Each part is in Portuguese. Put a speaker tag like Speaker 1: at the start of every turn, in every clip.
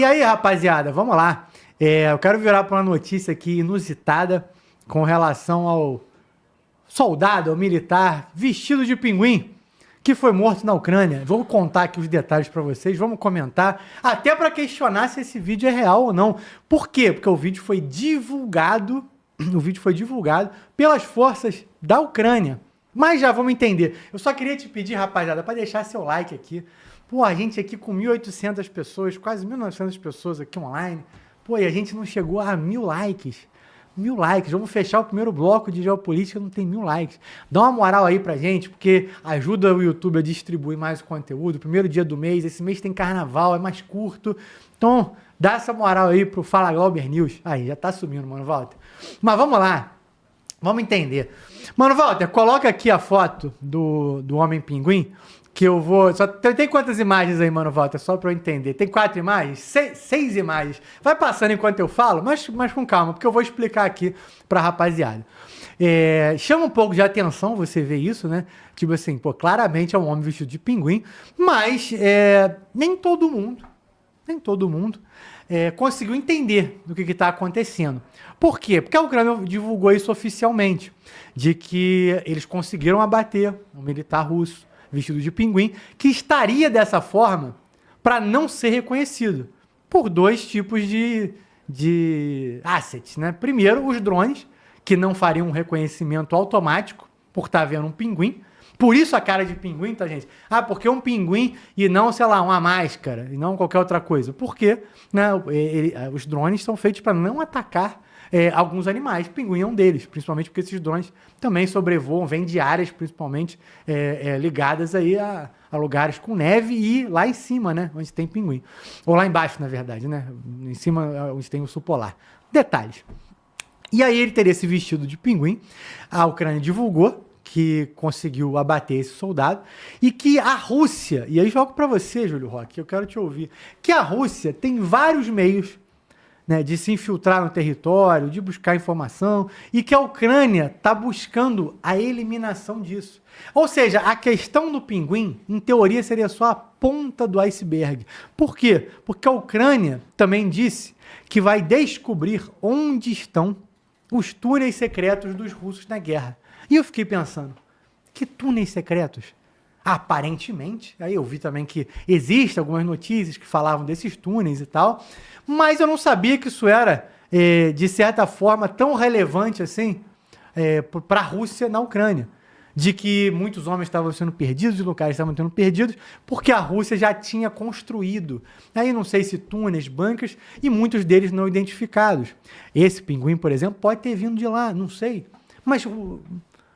Speaker 1: E aí, rapaziada, vamos lá. Eu quero virar para uma notícia aqui inusitada com relação ao soldado, ao militar vestido de pinguim que foi morto na Ucrânia. Vou contar aqui os detalhes para vocês, vamos comentar, até para questionar se esse vídeo é real ou não. Por quê? Porque o vídeo foi divulgado pelas forças da Ucrânia. Mas já vamos entender. Eu só queria te pedir, rapaziada, para deixar seu like aqui. Pô, a gente aqui com 1.800 pessoas, quase 1.900 pessoas aqui online. Pô, e a gente não chegou a 1.000 likes. 1.000 likes. Vamos fechar o primeiro bloco de geopolítica, não tem 1.000 likes. Dá uma moral aí pra gente, porque ajuda o YouTube a distribuir mais o conteúdo. Primeiro dia do mês, esse mês tem carnaval, é mais curto. Então, dá essa moral aí pro Fala Glauber News. Aí, já tá sumindo, Mano Walter. Mas vamos lá. Vamos entender. Mano Walter, coloca aqui a foto do Homem Pinguim, que eu vou... Tem quantas imagens aí, Mano Walter? Só pra eu entender. Tem 4 imagens? 6 imagens. Vai passando enquanto eu falo, mas com calma, porque eu vou explicar aqui pra rapaziada. Chama um pouco de atenção você ver isso, né? Tipo assim, pô, claramente é um homem vestido de pinguim, mas nem todo mundo conseguiu entender do que está acontecendo. Por quê? Porque a Ucrânia divulgou isso oficialmente, de que eles conseguiram abater um militar russo vestido de pinguim, que estaria dessa forma para não ser reconhecido por 2 tipos de assets, né? Primeiro, os drones, que não fariam um reconhecimento automático por estar vendo um pinguim. Por isso a cara de pinguim, tá, gente? Ah, porque um pinguim e não, sei lá, uma máscara, e não qualquer outra coisa. Porque, né, os drones são feitos para não atacar alguns animais. Pinguim é um deles, principalmente porque esses drones também sobrevoam, vêm de áreas principalmente ligadas aí a lugares com neve e lá em cima, né, onde tem pinguim. Ou lá embaixo, na verdade, né? Em cima, onde tem o urso polar. Detalhes. E aí ele teria esse vestido de pinguim. A Ucrânia divulgou que conseguiu abater esse soldado, e que a Rússia, e aí jogo para você, Júlio Roque, eu quero te ouvir, que a Rússia tem vários meios, né, de se infiltrar no território, de buscar informação, e que a Ucrânia está buscando a eliminação disso. Ou seja, a questão do pinguim, em teoria, seria só a ponta do iceberg. Por quê? Porque a Ucrânia também disse que vai descobrir onde estão os túneis secretos dos russos na guerra. E eu fiquei pensando, que túneis secretos? Aparentemente, aí eu vi também que existem algumas notícias que falavam desses túneis e tal, mas eu não sabia que isso era, de certa forma, tão relevante assim para a Rússia na Ucrânia. De que muitos homens estavam sendo perdidos, de locais estavam sendo perdidos, porque a Rússia já tinha construído. Aí não sei se túneis, bunkers, e muitos deles não identificados. Esse pinguim, por exemplo, pode ter vindo de lá, não sei. Mas...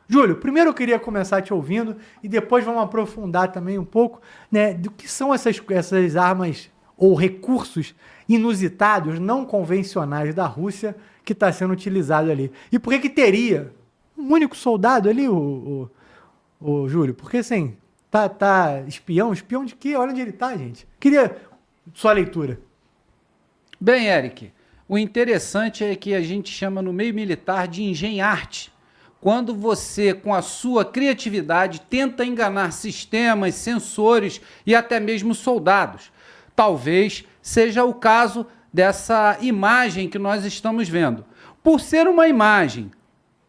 Speaker 1: Júlio, primeiro eu queria começar te ouvindo e depois vamos aprofundar também um pouco, né, do que são essas armas ou recursos inusitados, não convencionais da Rússia que está sendo utilizado ali. E por que teria um único soldado ali, o Júlio? Porque assim, tá espião de quê? Olha onde ele tá, gente. Queria sua leitura.
Speaker 2: Bem, Eric, o interessante é que a gente chama no meio militar de engenharte. Quando você, com a sua criatividade, tenta enganar sistemas, sensores e até mesmo soldados. Talvez seja o caso dessa imagem que nós estamos vendo. Por ser uma imagem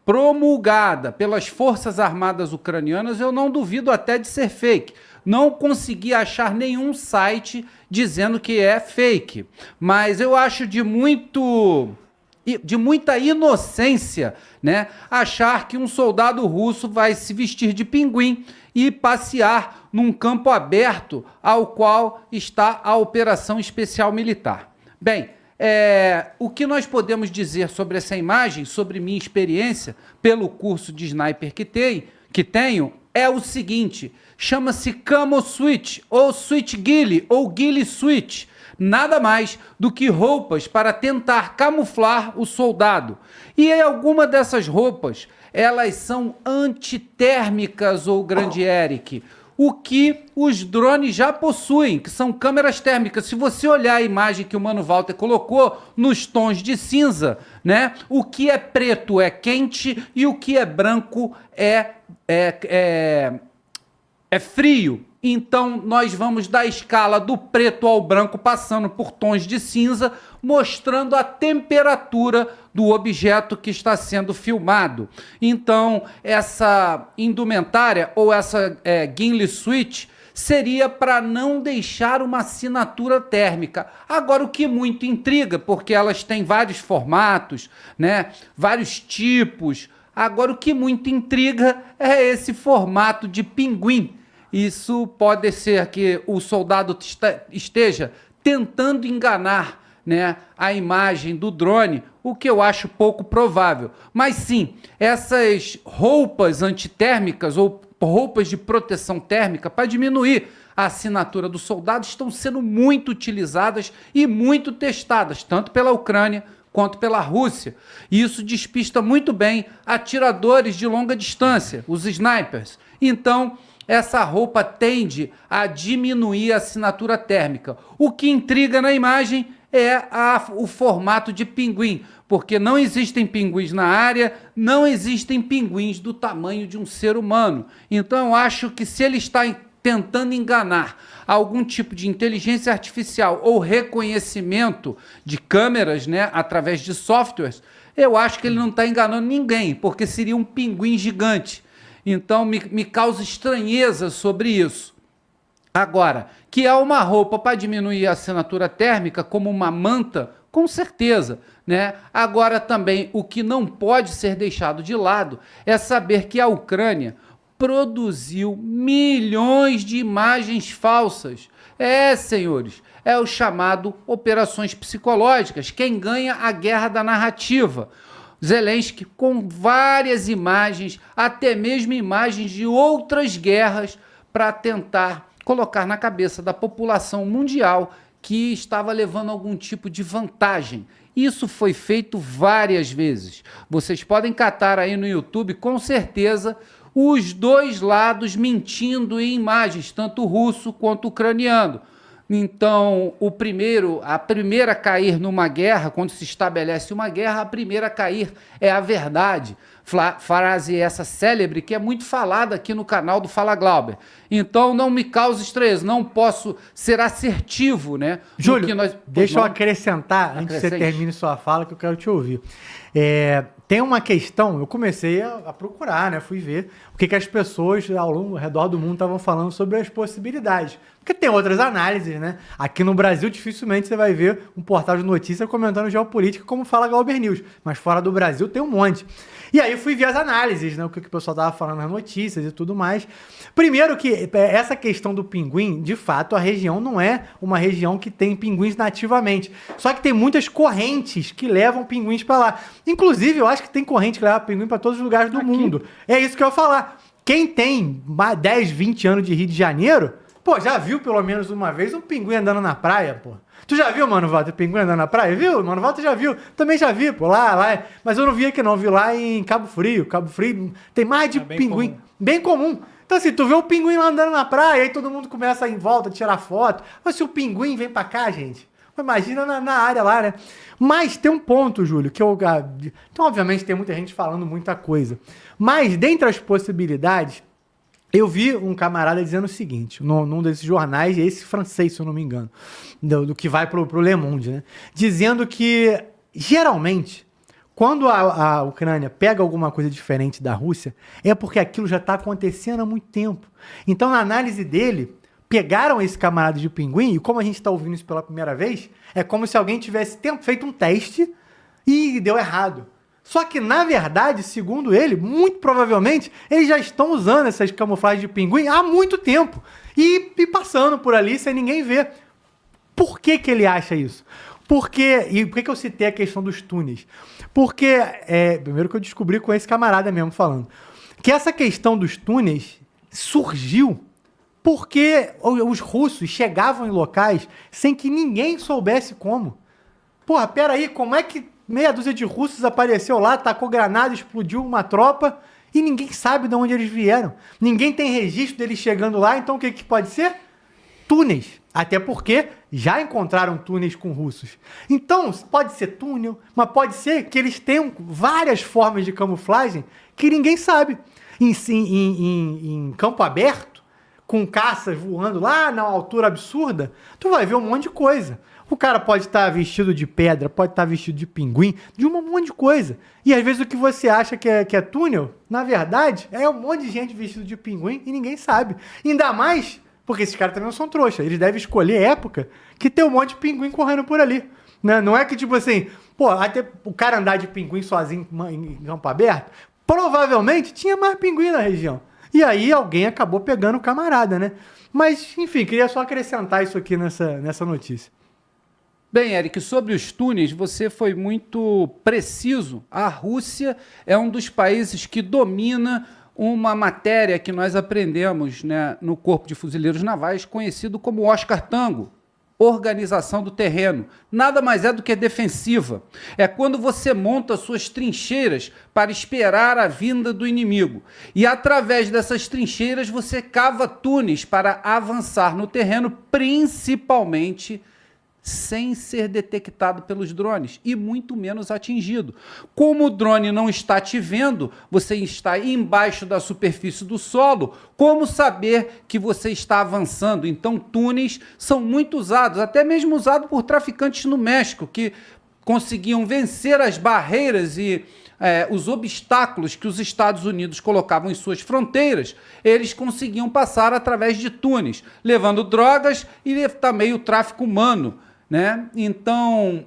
Speaker 2: promulgada pelas Forças Armadas Ucranianas, eu não duvido até de ser fake. Não consegui achar nenhum site dizendo que é fake, mas eu acho de muita inocência, né, achar que um soldado russo vai se vestir de pinguim e passear num campo aberto ao qual está a Operação Especial Militar. Bem, o que nós podemos dizer sobre essa imagem, sobre minha experiência pelo curso de sniper que tenho, é o seguinte: chama-se Camo Switch, ou Switch Ghillie, ou Ghillie Switch. Nada mais do que roupas para tentar camuflar o soldado. E alguma dessas roupas, elas são antitérmicas, ou grande Eric, o que os drones já possuem, que são câmeras térmicas. Se você olhar a imagem que o Mano Walter colocou nos tons de cinza, né, o que é preto é quente e o que é branco é frio. Então, nós vamos da escala do preto ao branco, passando por tons de cinza, mostrando a temperatura do objeto que está sendo filmado. Então, essa indumentária ou essa Gimli Switch seria para não deixar uma assinatura térmica. Agora, o que muito intriga, porque elas têm vários formatos, né? Vários tipos. Agora, o que muito intriga é esse formato de pinguim. Isso pode ser que o soldado esteja tentando enganar, né, a imagem do drone, o que eu acho pouco provável. Mas sim, essas roupas antitérmicas ou roupas de proteção térmica para diminuir a assinatura do soldado estão sendo muito utilizadas e muito testadas, tanto pela Ucrânia quanto pela Rússia. E isso despista muito bem atiradores de longa distância, os snipers. Então, essa roupa tende a diminuir a assinatura térmica. O que intriga na imagem é o formato de pinguim, porque não existem pinguins na área, não existem pinguins do tamanho de um ser humano. Então eu acho que se ele está tentando enganar algum tipo de inteligência artificial ou reconhecimento de câmeras, né, através de softwares, eu acho que ele não está enganando ninguém, porque seria um pinguim gigante. Então me causa estranheza sobre isso. Agora, que é uma roupa para diminuir a assinatura térmica, como uma manta, com certeza, né? Agora também, o que não pode ser deixado de lado é saber que a Ucrânia produziu milhões de imagens falsas. Senhores, é o chamado operações psicológicas, quem ganha a guerra da narrativa. Zelensky com várias imagens, até mesmo imagens de outras guerras, para tentar colocar na cabeça da população mundial que estava levando algum tipo de vantagem. Isso foi feito várias vezes. Vocês podem catar aí no YouTube, com certeza, os dois lados mentindo em imagens, tanto o russo quanto o ucraniano. Então, a primeira a cair numa guerra, quando se estabelece uma guerra, a primeira a cair é a verdade. Frase essa célebre que é muito falada aqui no canal do Fala Glauber. Então, não me causa estranheza, não posso ser assertivo, né?
Speaker 1: Júlio, deixa eu acrescentar, antes que você termine sua fala, que eu quero te ouvir. Tem uma questão, eu comecei a procurar, né? Fui ver o que as pessoas ao redor do mundo estavam falando sobre as possibilidades. Porque tem outras análises, né? Aqui no Brasil, dificilmente você vai ver um portal de notícia comentando geopolítica como fala Glauber News. Mas fora do Brasil tem um monte. E aí eu fui ver as análises, né? O que o pessoal estava falando nas notícias e tudo mais. Primeiro que essa questão do pinguim, de fato, a região não é uma região que tem pinguins nativamente. Só que tem muitas correntes que levam pinguins para lá. Inclusive, eu acho que tem corrente que leva pinguim para todos os lugares do mundo. É isso que eu ia falar. Quem tem 10, 20 anos de Rio de Janeiro, pô, já viu pelo menos uma vez um pinguim andando na praia, pô? Tu já viu, Mano Walter, pinguim andando na praia? Viu? Mano Walter já viu. Também já vi, pô, lá. Mas eu não vi aqui não, vi lá em Cabo Frio. Cabo Frio tem mais de pinguim. Comum. Bem comum. Então assim, tu vê o pinguim lá andando na praia, aí todo mundo começa a ir em volta, tirar foto. Mas se o pinguim vem pra cá, gente, imagina na área lá, né? Mas tem um ponto, Júlio, que eu... Então, obviamente, tem muita gente falando muita coisa. Mas, dentre as possibilidades, eu vi um camarada dizendo o seguinte, num desses jornais, esse francês, se eu não me engano, do que vai pro Le Monde, né? Dizendo que, geralmente, quando a Ucrânia pega alguma coisa diferente da Rússia, é porque aquilo já está acontecendo há muito tempo. Então, na análise dele, pegaram esse camarada de pinguim, e como a gente está ouvindo isso pela primeira vez, é como se alguém tivesse feito um teste e deu errado. Só que, na verdade, segundo ele, muito provavelmente, eles já estão usando essas camuflagens de pinguim há muito tempo. E passando por ali sem ninguém ver. Por que ele acha isso? E por que eu citei a questão dos túneis? Porque, primeiro que eu descobri com esse camarada mesmo falando, que essa questão dos túneis surgiu porque os russos chegavam em locais sem que ninguém soubesse como. Porra, peraí, como é que meia dúzia de russos apareceu lá, tacou granada, explodiu uma tropa e ninguém sabe de onde eles vieram? Ninguém tem registro deles chegando lá, então o que pode ser? Túneis. Até porque já encontraram túneis com russos. Então, pode ser túnel, mas pode ser que eles tenham várias formas de camuflagem que ninguém sabe. Em campo aberto, com caças voando lá na altura absurda, tu vai ver um monte de coisa. O cara pode estar vestido de pedra, pode estar vestido de pinguim, de um monte de coisa. E às vezes o que você acha que é túnel, na verdade, é um monte de gente vestido de pinguim e ninguém sabe. Ainda mais porque esses caras também não são trouxa. Eles devem escolher época que tem um monte de pinguim correndo por ali. Né? Não é que tipo assim, pô, até o cara andar de pinguim sozinho em campo aberto, provavelmente tinha mais pinguim na região. E aí alguém acabou pegando o camarada, né? Mas, enfim, queria só acrescentar isso aqui nessa notícia.
Speaker 2: Bem, Eric, sobre os túneis, você foi muito preciso. A Rússia é um dos países que domina uma matéria que nós aprendemos, né, no Corpo de Fuzileiros Navais, conhecido como Oscar Tango, organização do terreno. Nada mais é do que defensiva. É quando você monta suas trincheiras para esperar a vinda do inimigo. E através dessas trincheiras você cava túneis para avançar no terreno, principalmente sem ser detectado pelos drones e muito menos atingido. Como o drone não está te vendo, você está embaixo da superfície do solo, como saber que você está avançando? Então, túneis são muito usados, até mesmo usados por traficantes no México, que conseguiam vencer as barreiras e os obstáculos que os Estados Unidos colocavam em suas fronteiras. Eles conseguiam passar através de túneis, levando drogas e também o tráfico humano. Né? Então,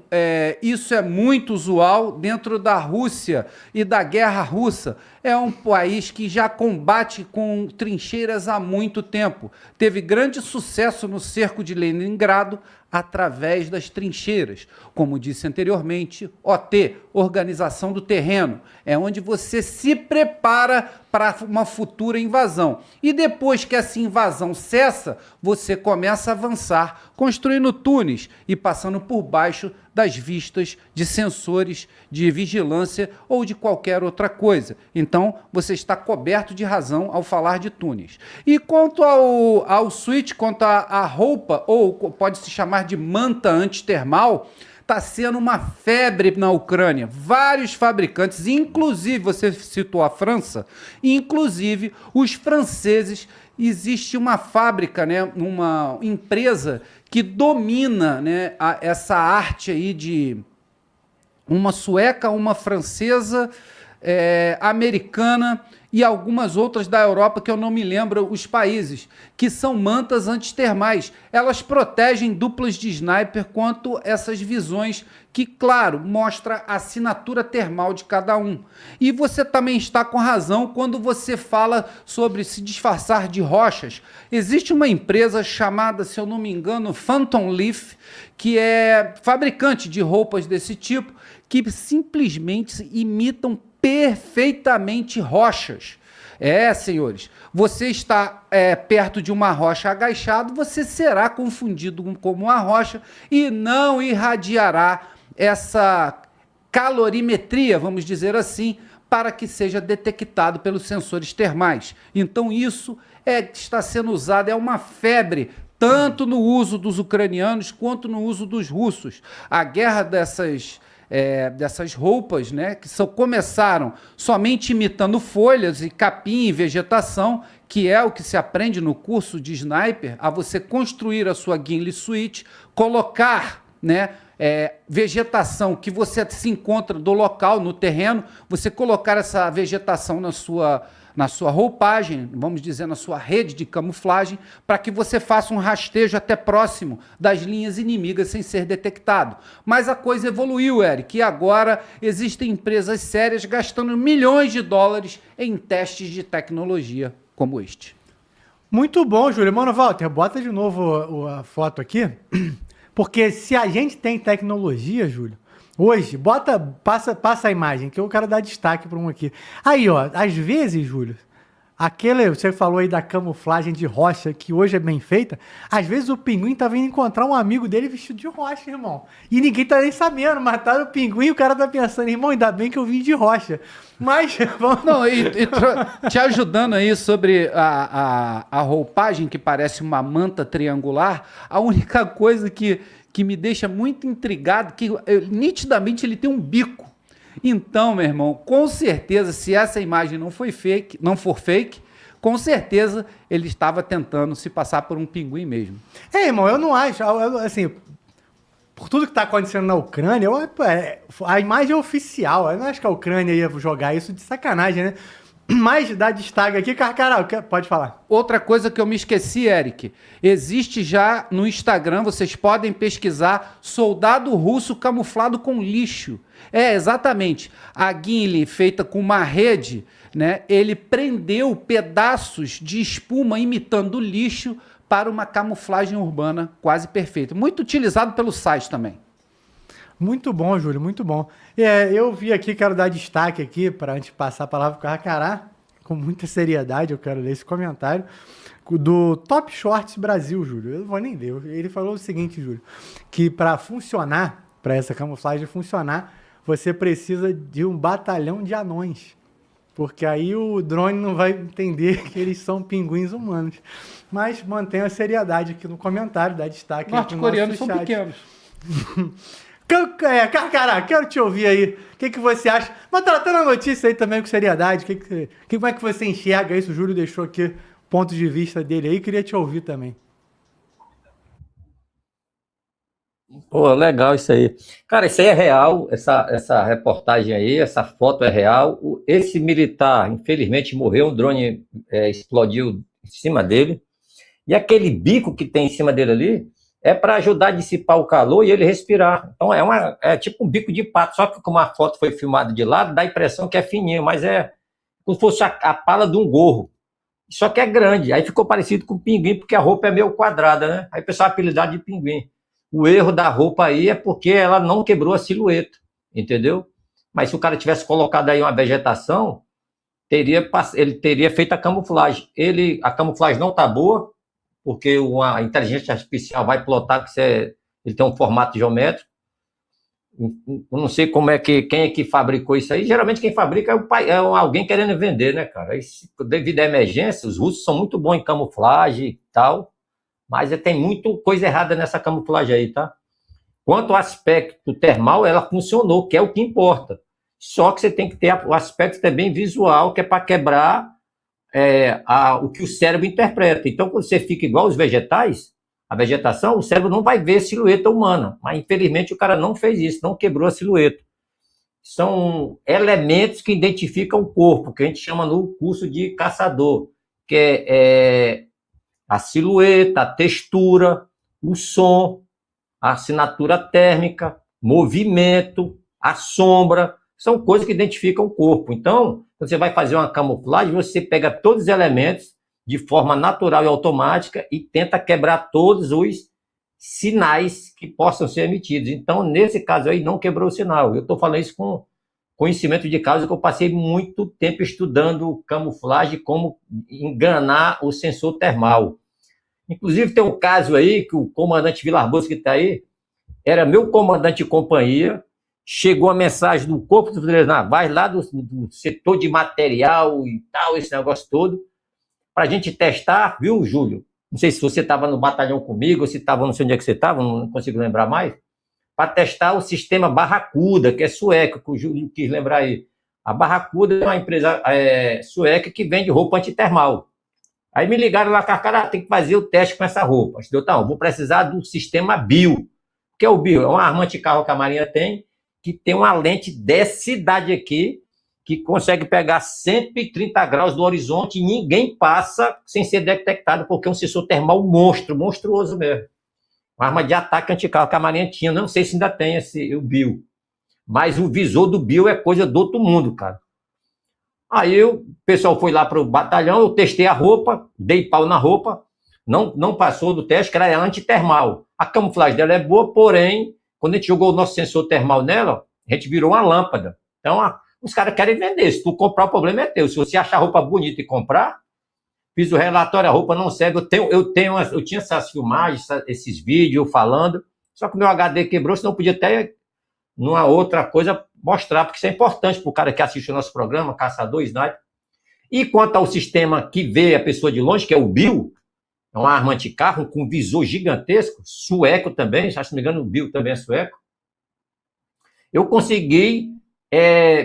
Speaker 2: isso é muito usual dentro da Rússia e da guerra russa. É um país que já combate com trincheiras há muito tempo. Teve grande sucesso no cerco de Leningrado através das trincheiras. Como disse anteriormente, OT, Organização do Terreno, é onde você se prepara para uma futura invasão. E depois que essa invasão cessa, você começa a avançar, construindo túneis e passando por baixo das vistas de sensores de vigilância ou de qualquer outra coisa. Então, você está coberto de razão ao falar de túneis. E quanto ao switch, quanto à roupa, ou pode se chamar de manta antitermal, está sendo uma febre na Ucrânia. Vários fabricantes, inclusive, você citou a França, inclusive os franceses, existe uma fábrica, né, uma empresa que domina, né, essa arte aí de uma sueca, uma francesa, americana e algumas outras da Europa que eu não me lembro os países, que são mantas antitermais. Elas protegem duplas de sniper quanto essas visões que, claro, mostra a assinatura termal de cada um. E você também está com razão quando você fala sobre se disfarçar de rochas. Existe uma empresa chamada, se eu não me engano, Phantom Leaf, que é fabricante de roupas desse tipo, que simplesmente imitam perfeitamente rochas. Senhores, você está perto de uma rocha agachado, você será confundido como uma rocha e não irradiará essa calorimetria, vamos dizer assim, para que seja detectado pelos sensores termais. Então isso está sendo usado, é uma febre, tanto no uso dos ucranianos quanto no uso dos russos. A guerra dessas roupas, né, que começaram somente imitando folhas e capim e vegetação, que é o que se aprende no curso de sniper, a você construir a sua Gimli Suite, colocar, né, vegetação que você se encontra do local, no terreno, você colocar essa vegetação na sua roupagem, vamos dizer, na sua rede de camuflagem, para que você faça um rastejo até próximo das linhas inimigas sem ser detectado. Mas a coisa evoluiu, Eric, e agora existem empresas sérias gastando milhões de dólares em testes de tecnologia como este.
Speaker 1: Muito bom, Júlio. Mano, Walter, bota de novo a foto aqui, porque se a gente tem tecnologia, Júlio, hoje, passa a imagem, que eu quero dar destaque para um aqui. Aí, ó, às vezes, Júlio, você falou aí da camuflagem de rocha, que hoje é bem feita, às vezes o pinguim tá vindo encontrar um amigo dele vestido de rocha, irmão. E ninguém tá nem sabendo, mataram o pinguim e o cara tá pensando, irmão, ainda bem que eu vim de rocha. Mas, vamos...
Speaker 2: Não, te ajudando aí sobre a roupagem, que parece uma manta triangular, a única coisa que me deixa muito intrigado, que nitidamente ele tem um bico. Então, meu irmão, com certeza, se essa imagem não for fake, com certeza ele estava tentando se passar por um pinguim mesmo.
Speaker 1: Irmão, eu não acho, assim, por tudo que tá acontecendo na Ucrânia, a imagem é oficial. Eu não acho que a Ucrânia ia jogar isso de sacanagem, né? Mas dá destaque aqui, Carcará, pode falar.
Speaker 2: Outra coisa que eu me esqueci, Eric, existe já no Instagram, vocês podem pesquisar, soldado russo camuflado com lixo. Exatamente. A guinle feita com uma rede, né? Ele prendeu pedaços de espuma imitando lixo para uma camuflagem urbana quase perfeita. Muito utilizado pelo site também.
Speaker 1: Muito bom, Júlio, muito bom. Eu vi aqui, quero dar destaque aqui, para antes de passar a palavra para o Carcará, com muita seriedade, eu quero ler esse comentário, do Top Shorts Brasil, Júlio. Eu não vou nem ler. Ele falou o seguinte, Júlio, que para funcionar, para essa camuflagem funcionar, você precisa de um batalhão de anões. Porque aí o drone não vai entender que eles são pinguins humanos. Mas mantenha a seriedade aqui no comentário, dá destaque.
Speaker 2: Norte-coreanos são pequenos.
Speaker 1: Carcará, quero te ouvir aí. O que você acha? Mas tratando a notícia aí também com seriedade, como é que você enxerga isso? O Júlio deixou aqui o ponto de vista dele aí, queria te ouvir também.
Speaker 3: Pô, legal isso aí. Cara, isso aí é real, essa reportagem aí, essa foto é real. Esse militar, infelizmente, morreu, um drone explodiu em cima dele. E aquele bico que tem em cima dele ali é para ajudar a dissipar o calor e ele respirar. Então é tipo um bico de pato, só que como a foto foi filmada de lado, dá a impressão que é fininho, mas é como se fosse a pala de um gorro. Só que é grande, aí ficou parecido com pinguim, porque a roupa é meio quadrada, né? Aí o pessoal apelidado de pinguim. O erro da roupa aí é porque ela não quebrou a silhueta, entendeu? Mas se o cara tivesse colocado aí uma vegetação, ele teria feito a camuflagem. A camuflagem não tá boa, porque a inteligência artificial vai plotar que ele tem um formato geométrico. Eu não sei quem é que fabricou isso aí. Geralmente quem fabrica é alguém querendo vender, né, cara? Aí, devido à emergência, os russos são muito bons em camuflagem e tal, mas tem muita coisa errada nessa camuflagem aí, tá? Quanto ao aspecto termal, ela funcionou, que é o que importa. Só que você tem que ter o aspecto também visual, que é para quebrar o que o cérebro interpreta. Então, quando você fica igual os vegetais, a vegetação, o cérebro não vai ver silhueta humana. Mas, infelizmente, o cara não fez isso, não quebrou a silhueta. São elementos que identificam o corpo, que a gente chama no curso de caçador, que é a silhueta, a textura, o som, a assinatura térmica, movimento, a sombra, são coisas que identificam o corpo. Então, quando você vai fazer uma camuflagem, você pega todos os elementos de forma natural e automática e tenta quebrar todos os sinais que possam ser emitidos. Então, nesse caso aí, não quebrou o sinal. Eu estou falando isso com conhecimento de causa, que eu passei muito tempo estudando camuflagem, como enganar o sensor termal. Inclusive, tem um caso aí que o comandante Vilar Boas, que está aí, era meu comandante de companhia, chegou a mensagem do Corpo dos Fuzileiros Navais, lá do setor de material e tal, esse negócio todo, para a gente testar, viu, Júlio? Não sei se você estava no batalhão comigo, ou se estava, não sei onde é que você estava, não consigo lembrar mais, para testar o sistema Barracuda, que é sueco, que o Júlio quis lembrar aí. A Barracuda é uma empresa sueca que vende roupa antitermal. Aí me ligaram lá, cara, tem que fazer o teste com essa roupa. Eu disse, vou precisar do sistema BIO. O que é o BIO? É uma arma anticarro que a Marinha tem, que tem uma lente dessa idade aqui, que consegue pegar 130 graus do horizonte e ninguém passa sem ser detectado, porque é um sensor termal monstruoso mesmo. Uma arma de ataque anticarro que a Marinha tinha, não sei se ainda tem o BIO. Mas o visor do BIO é coisa do outro mundo, cara. Aí o pessoal foi lá para o batalhão, eu testei a roupa, dei pau na roupa, não passou do teste, que era antitermal. A camuflagem dela é boa, porém, quando a gente jogou o nosso sensor termal nela, a gente virou uma lâmpada. Então, os caras querem vender. Se tu comprar, o problema é teu. Se você achar a roupa bonita e comprar, fiz o relatório, a roupa não serve. Eu tinha essas filmagens, esses vídeos falando, só que o meu HD quebrou, senão eu podia até, numa outra coisa, mostrar, porque isso é importante para o cara que assiste o nosso programa, Caçador, Sniper. E quanto ao sistema que vê a pessoa de longe, que é o BIO, é uma arma anticarro com visor gigantesco, sueco também, se não me engano o BIO também é sueco, eu consegui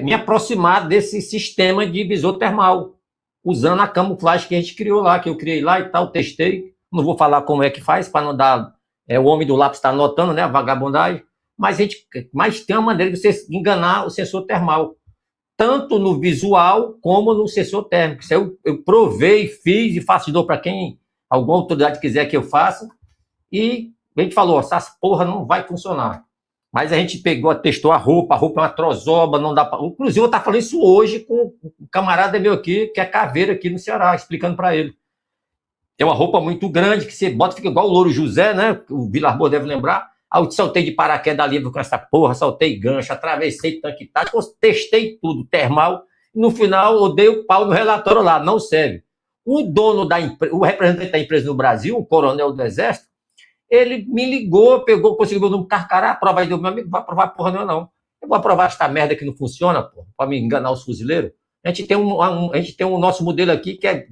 Speaker 3: me aproximar desse sistema de visor termal. usando a camuflagem que a gente criou lá, que eu criei lá e tal, testei. Não vou falar como é que faz, para não dar... o homem do lápis está anotando, né, a vagabundagem. Mas tem uma maneira de você enganar o sensor termal, tanto no visual como no sensor térmico. Isso eu provei, fiz e faço de novo para quem, alguma autoridade quiser que eu faça. E a gente falou, essa porra não vai funcionar. Mas a gente testou a roupa é uma trozoba, não dá para... Inclusive, eu estava falando isso hoje com um camarada meu aqui, que é caveira aqui no Ceará, explicando para ele. Tem uma roupa muito grande que você bota, fica igual o Louro José, né? O Vilar Boas deve lembrar. Aí eu saltei de paraquedas ali com essa porra, saltei gancho, atravessei tanque tático, testei tudo, termal. No final, eu dei o pau no relatório lá, não serve. O dono da empresa, o representante da empresa no Brasil, um coronel do Exército, ele me ligou, conseguiu meu número, Carcará, aprova aí, meu amigo, não vai aprovar porra nenhuma, não. Eu vou aprovar esta merda que não funciona, porra, para me enganar os fuzileiros. A gente tem um nosso modelo aqui que é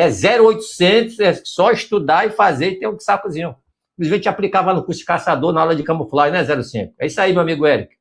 Speaker 3: 0800, é só estudar e fazer e ter um sacozinho. Inclusive, a gente aplicava no curso de caçador na aula de camuflagem, né, 05? É isso aí, meu amigo Eric.